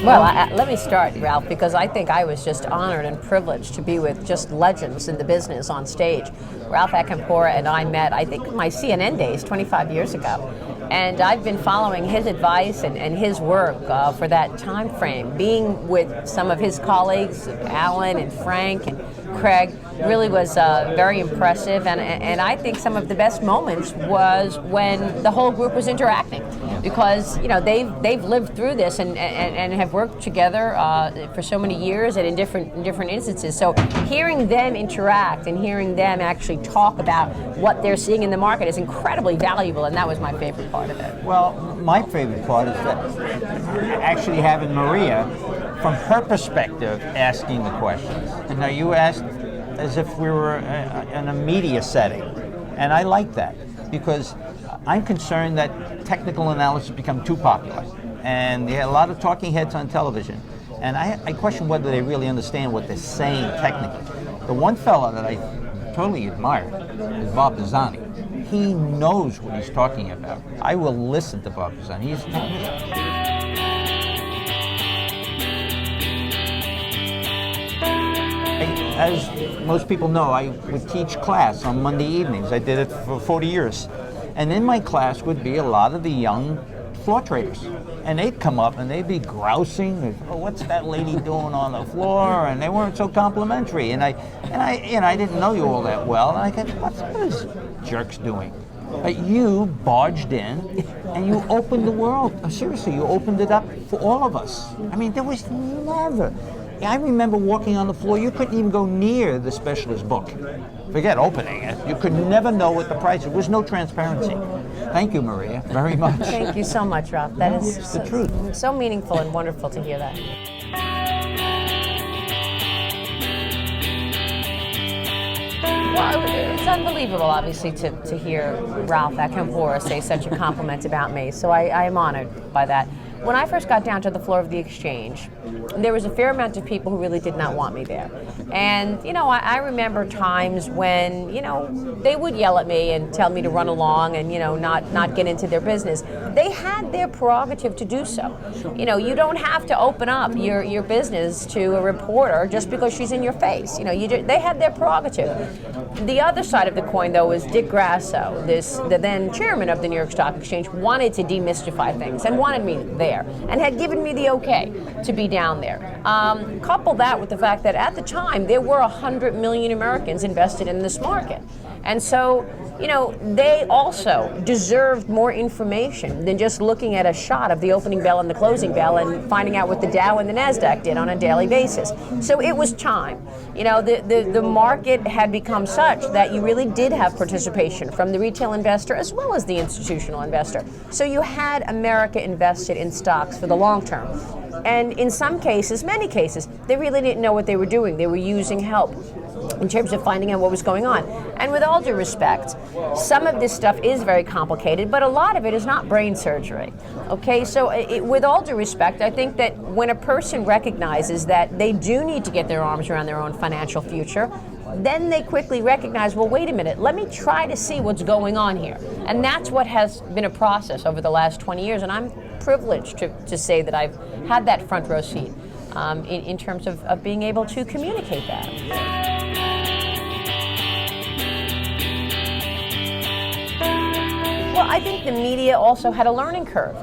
Well, let me start, Ralph, because I think I was just honored and privileged to be with just legends in the business on stage. Ralph Acampora and I met, I think, my CNN days 25 years ago. And I've been following his advice and his work for that time frame. Being with some of his colleagues, Alan and Frank and Craig, really was very impressive. And I think some of the best moments was when the whole group was interacting. Because they've lived through this and have worked together for so many years and in different instances. So hearing them interact and hearing them actually talk about what they're seeing in the market is incredibly valuable, and that was my favorite part of it. Well, my favorite part is that actually having Maria, from her perspective, asking the questions. And now you asked as if we were in a media setting, and I like that because I'm concerned that technical analysis become too popular, and there are a lot of talking heads on television, and I question whether they really understand what they're saying technically. The one fellow that I totally admire is Bob Pisani. He knows what he's talking about. I will listen to Bob Pisani. He's a technician. As most people know, I would teach class on Monday evenings. I did it for 40 years. And in my class would be a lot of the young floor traders. And they'd come up and they'd be grousing, oh, what's that lady doing on the floor? And they weren't so complimentary. And I didn't know you all that well. And I thought, what are these jerks doing? But you barged in and you opened the world. Seriously, you opened it up for all of us. I mean, there was never... I remember walking on the floor, you couldn't even go near the specialist book. Forget opening it. You could never know what the price was. There was no transparency. Thank you, Maria, very much. Thank you so much, Ralph. That is the truth. So meaningful and wonderful to hear that. Well, it's unbelievable, obviously, to hear Ralph Acampora say such a compliment about me. So I am honored by that. When I first got down to the floor of the exchange, there was a fair amount of people who really did not want me there. And, I remember times when, they would yell at me and tell me to run along and, not get into their business. They had their prerogative to do so. You don't have to open up your business to a reporter just because she's in your face. They had their prerogative. The other side of the coin, though, is Dick Grasso, the then chairman of the New York Stock Exchange, wanted to demystify things and wanted me there and had given me the okay to be down there. Couple that with the fact that at the time there were 100 million Americans invested in this market. And so, they also deserved more information than just looking at a shot of the opening bell and the closing bell and finding out what the Dow and the NASDAQ did on a daily basis. So it was time. The market had become such that you really did have participation from the retail investor as well as the institutional investor. So you had America invested in stocks for the long term. And in some cases, many cases, they really didn't know what they were doing. They were using help in terms of finding out what was going on. And with all due respect, some of this stuff is very complicated, but a lot of it is not brain surgery. Okay, so with all due respect, I think that when a person recognizes that they do need to get their arms around their own financial future, then they quickly recognize, well, wait a minute, let me try to see what's going on here. And that's what has been a process over the last 20 years, and I'm privileged to say that I've had that front row seat in terms of being able to communicate that. Well, I think the media also had a learning curve.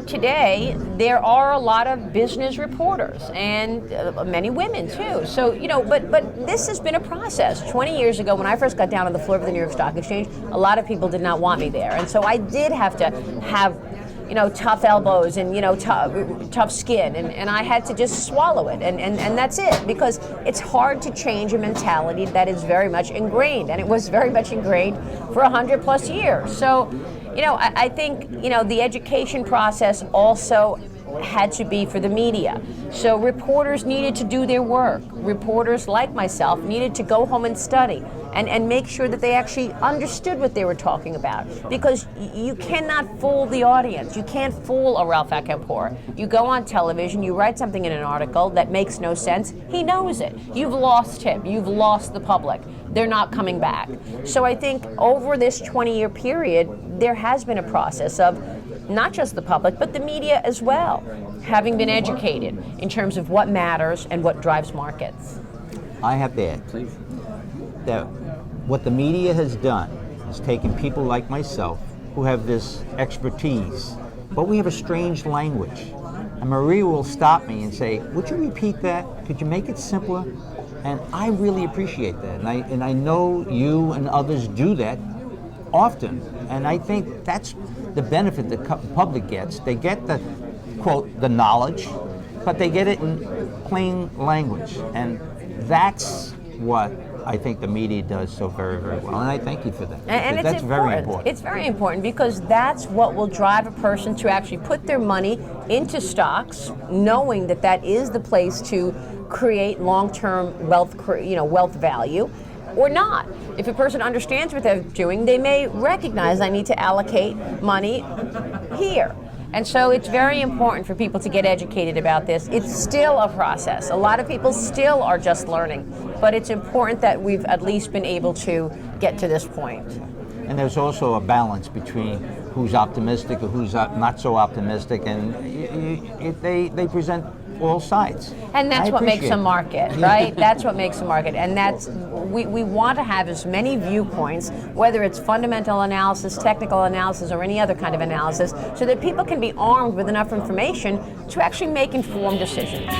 Today there are a lot of business reporters and many women too. So, but this has been a process. 20 years ago, when I first got down on the floor of the New York Stock Exchange, a lot of people did not want me there. And so I did have to have tough elbows and, tough skin. And I had to just swallow it. And that's it, because it's hard to change a mentality that is very much ingrained. And it was very much ingrained for 100 plus years. So, I think, the education process also had to be for the media. So reporters needed to do their work. Reporters like myself needed to go home and study and make sure that they actually understood what they were talking about. Because you cannot fool the audience. You can't fool a Ralph Acampora. You go on television, you write something in an article that makes no sense. He knows it. You've lost him. You've lost the public. They're not coming back. So I think over this 20-year period, there has been a process of not just the public, but the media as well, having been educated in terms of what matters and what drives markets? I have to add, Please. that what the media has done is taken people like myself who have this expertise, but we have a strange language. And Maria will stop me and say, would you repeat that? Could you make it simpler? And I really appreciate that. And I know you and others do that often. And I think that's the benefit the public gets. They get the, quote, the knowledge, but they get it in plain language. And that's what I think the media does so very, very well, and I thank you for that. And it's that's very important. It's very important because that's what will drive a person to actually put their money into stocks, knowing that that is the place to create long-term wealth, wealth value, or not. If a person understands what they're doing, they may recognize I need to allocate money here. And so it's very important for people to get educated about this. It's still a process. A lot of people still are just learning, but it's important that we've at least been able to get to this point. And there's also a balance between who's optimistic or who's not so optimistic, and they present all sides. And that's what makes a appreciate it. market, right? That's what makes a market. And that's, we want to have as many viewpoints, whether it's fundamental analysis, technical analysis, or any other kind of analysis, so that people can be armed with enough information to actually make informed decisions.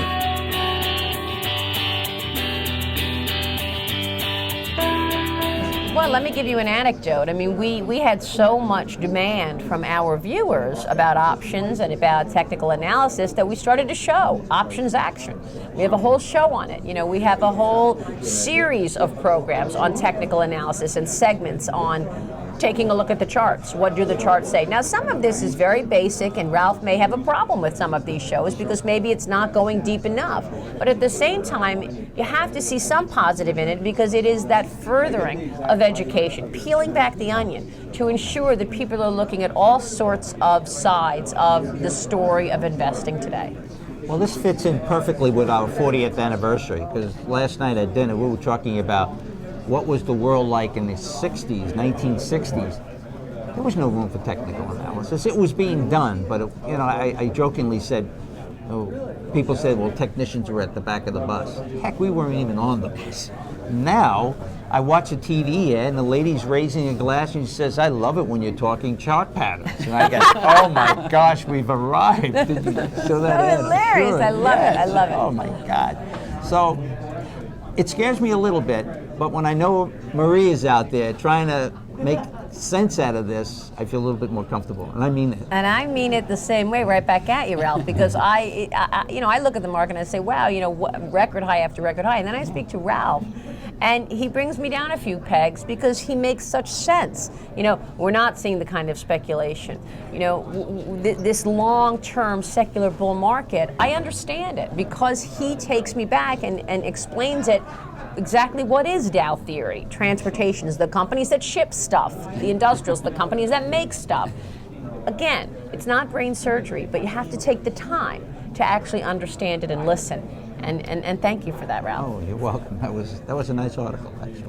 Well, let me give you an anecdote. I mean, we had so much demand from our viewers about options and about technical analysis that we started a show, Options Action. We have a whole show on it. We have a whole series of programs on technical analysis and segments on taking a look at the charts. What do the charts say? Now, some of this is very basic, and Ralph may have a problem with some of these shows because maybe it's not going deep enough. But at the same time, you have to see some positive in it because it is that furthering of education, peeling back the onion to ensure that people are looking at all sorts of sides of the story of investing today. Well, this fits in perfectly with our 40th anniversary, because last night at dinner we were talking about what was the world like in the 60s, 1960s. There was no room for technical analysis. It was being done, but I jokingly said, people said, well, technicians were at the back of the bus. Heck, we weren't even on the bus. Now, I watch a TV ad and the lady's raising a glass and she says, I love it when you're talking chart patterns. And I go, oh my gosh, we've arrived. Did you show that ad? Hilarious. Sure. I love it. I love it. Oh my God. So it scares me a little bit, but when I know Maria's out there trying to make sense out of this, I feel a little bit more comfortable, and I mean it. And I mean it the same way, right back at you, Ralph, because I look at the market and I say, wow, record high after record high, and then I speak to Ralph, and he brings me down a few pegs because he makes such sense. We're not seeing the kind of speculation. This long-term secular bull market, I understand it because he takes me back and explains it. Exactly what is Dow theory? Transportation is the companies that ship stuff, the industrials, the companies that make stuff. Again, it's not brain surgery, but you have to take the time to actually understand it and listen. And thank you for that, Ralph. Oh, you're welcome. That was a nice article, actually.